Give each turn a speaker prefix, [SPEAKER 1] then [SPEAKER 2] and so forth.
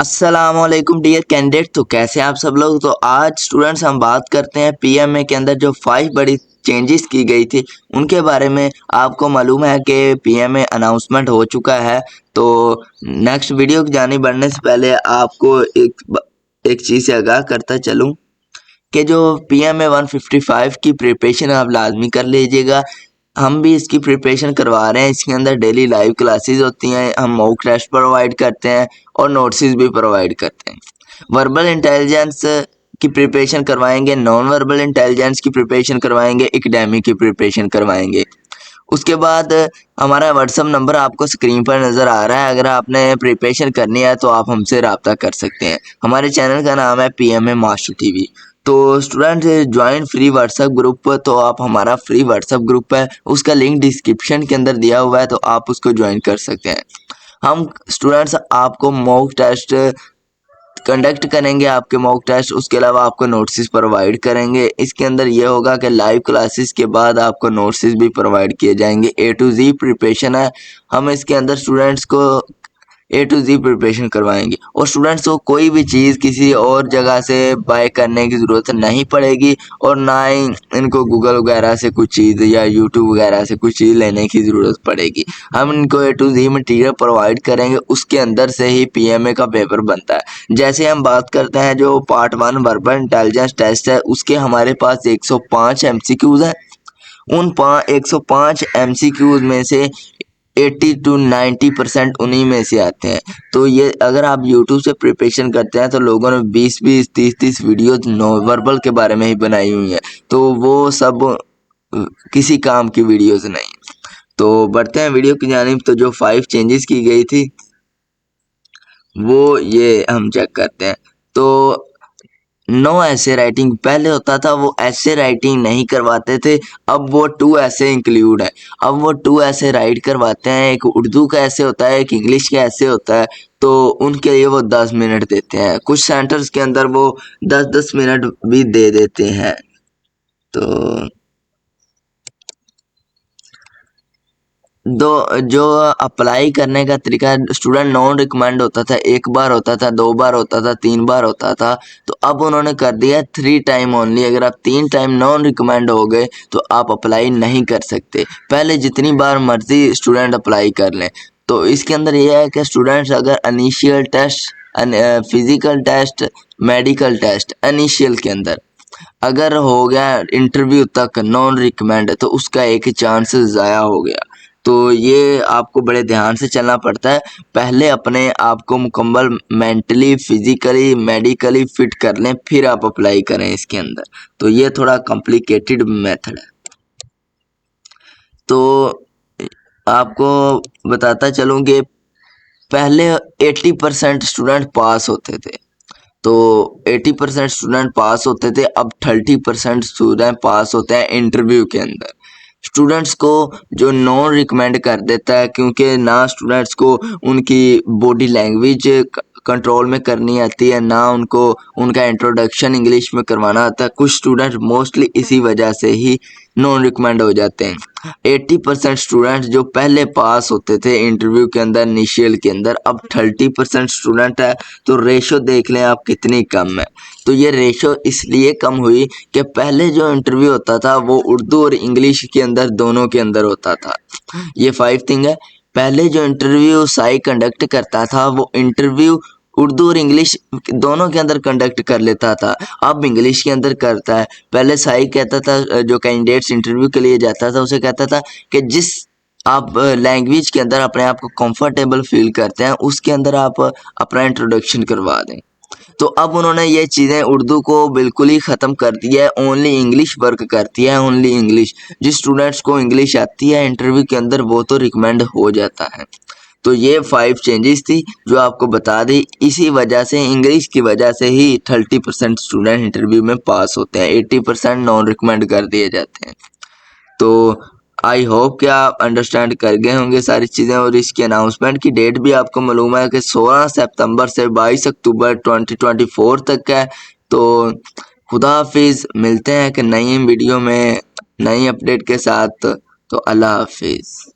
[SPEAKER 1] अस्सलाम वालेकुम dear candidate. तो कैसे आप सब लोग। तो आज स्टूडेंट्स हम बात करते हैं पीएमए के अंदर जो 5 बड़ी चेंजेस की गई थी उनके बारे में। आपको मालूम है कि पीएमए अनाउंसमेंट हो चुका है। तो नेक्स्ट वीडियो की जानी बढ़ने से पहले आपको एक चीज़ से आगाह करता चलूँ कि जो पीएमए 155 की प्रिपरेशन आप लाजमी कर लीजिएगा। हम भी इसकी प्रिपरेशन करवा रहे हैं। इसके अंदर डेली लाइव क्लासेस होती हैं, हम मॉक टेस्ट प्रोवाइड करते हैं और नोट्स भी प्रोवाइड करते हैं। वर्बल इंटेलिजेंस की प्रिपरेशन करवाएंगे, नॉन वर्बल इंटेलिजेंस की प्रिपरेशन करवाएंगे, एकेडमिक की प्रिपरेशन करवाएंगे। उसके बाद हमारा व्हाट्सअप नंबर आपको स्क्रीन पर नज़र आ रहा है। अगर आपने प्रिपरेशन करनी है तो आप हमसे रब्ता कर सकते हैं। हमारे चैनल का नाम है पीएमए मास्टर टीवी। तो student join free WhatsApp group. तो आप हमारा फ्री व्हाट्सएप ग्रुप है, उसका लिंक डिस्क्रिप्शन के अंदर दिया हुआ है, तो आप उसको ज्वाइन कर सकते हैं। हम स्टूडेंट्स आपको मॉक टेस्ट कंडक्ट करेंगे, आपके मॉक टेस्ट। उसके अलावा आपको नोट्स प्रोवाइड करेंगे। इसके अंदर ये होगा कि लाइव क्लासेस के बाद आपको नोट्स भी प्रोवाइड किए जाएंगे। A to Z प्रिपरेशन है। हम इसके अंदर स्टूडेंट्स को A to Z प्रिपरेशन करवाएंगे और स्टूडेंट्स को कोई भी चीज़ किसी और जगह से बाय करने की ज़रूरत नहीं पड़ेगी और ना ही इनको गूगल वगैरह से कुछ चीज़ या यूट्यूब वगैरह से कुछ चीज़ लेने की ज़रूरत पड़ेगी। हम इनको A to Z material provide करेंगे, उसके अंदर से ही पीएमए का पेपर बनता है। जैसे हम बात करते हैं जो पार्ट 1 वर्बल इंटेलिजेंस टेस्ट है, उसके हमारे पास 105 MCQs हैं। उन 105 MCQs में से 80 to 90% उन्हीं में से आते हैं। तो ये अगर आप YouTube से प्रिपरेशन करते हैं तो लोगों ने 20-20, 30-30 वीडियो वर्बल के बारे में ही बनाई हुई हैं, तो वो सब किसी काम की वीडियोस नहीं। तो बढ़ते हैं वीडियो की जानिब। तो जो 5 चेंजेस की गई थी वो ये हम चेक करते हैं। तो नो ऐसे राइटिंग पहले होता था, वो ऐसे राइटिंग नहीं करवाते थे। अब वो 2 ऐसे इंक्लूड है। अब वो 2 ऐसे राइट करवाते हैं। एक उर्दू का ऐसे होता है, एक इंग्लिश का ऐसे होता है। तो उनके लिए वो 10 मिनट देते हैं। कुछ सेंटर्स के अंदर वो 10-10 मिनट भी दे देते हैं। तो जो अप्लाई करने का तरीका, स्टूडेंट नॉन रिकमेंड होता था, 1 बार होता था, 2 बार होता था, 3 बार होता था। तो अब उन्होंने कर दिया 3 टाइम ओनली। अगर आप 3 टाइम नॉन रिकमेंड हो गए तो आप अप्लाई नहीं कर सकते। पहले जितनी बार मर्जी स्टूडेंट अप्लाई कर लें। तो इसके अंदर यह है कि स्टूडेंट्स अगर initial test, physical test, medical test initial के अंदर अगर हो गया इंटरव्यू तक नॉन रिकमेंड, तो उसका एक चांस ज़ाया हो गया। तो ये आपको बड़े ध्यान से चलना पड़ता है। पहले अपने आप को मुकम्मल मेंटली, फिजिकली, मेडिकली फिट कर लें, फिर आप अप्लाई करें इसके अंदर। तो ये थोड़ा कॉम्प्लिकेटेड मेथड है। तो आपको बताता चलूँ कि पहले 80% स्टूडेंट पास होते थे। तो 80% स्टूडेंट पास होते थे, अब 30% स्टूडेंट पास होते हैं इंटरव्यू के अंदर। स्टूडेंट्स को जो नॉन रिकमेंड कर देता है, क्योंकि ना स्टूडेंट्स को उनकी बॉडी लैंग्वेज कंट्रोल में करनी आती है, ना उनको उनका इंट्रोडक्शन इंग्लिश में करवाना आता है। कुछ स्टूडेंट मोस्टली इसी वजह से ही नॉन रिकमेंड हो जाते हैं। 80% स्टूडेंट जो पहले पास होते थे इंटरव्यू के अंदर, इनिशियल के अंदर, अब 30% स्टूडेंट है। तो रेशो देख लें आप कितनी कम है। तो ये रेशो इसलिए कम हुई कि पहले जो इंटरव्यू होता था वो उर्दू और इंग्लिश के अंदर, दोनों के अंदर होता था। ये 5 थिंग है। पहले जो इंटरव्यू साई कंडक्ट करता था वो इंटरव्यू उर्दू और इंग्लिश दोनों के अंदर कंडक्ट कर लेता था, अब इंग्लिश के अंदर करता है। पहले साई कहता था, जो कैंडिडेट्स इंटरव्यू के लिए जाता था उसे कहता था कि जिस आप लैंग्वेज के अंदर अपने आप को कंफर्टेबल फील करते हैं उसके अंदर आप अपना इंट्रोडक्शन करवा दें। तो अब उन्होंने ये चीज़ें उर्दू को बिल्कुल ही ख़त्म कर दिया है। ओनली इंग्लिश वर्क करती है, ओनली इंग्लिश। जिस स्टूडेंट्स को इंग्लिश आती है इंटरव्यू के अंदर वो तो रिकमेंड हो जाता है। तो ये 5 चेंजेस थी जो आपको बता दी। इसी वजह से, इंग्लिश की वजह से ही 30% स्टूडेंट इंटरव्यू में पास होते हैं, 80% नॉन रिकमेंड कर दिए जाते हैं। तो आई होप कि आप अंडरस्टैंड कर गए होंगे सारी चीज़ें। और इसकी अनाउंसमेंट की डेट भी आपको मालूम है कि 16 सितंबर से 22 अक्टूबर 2024 तक है। तो खुदा हाफिज़, मिलते हैं कि नई वीडियो में नई अपडेट के साथ। तो अल्लाह हाफिज़।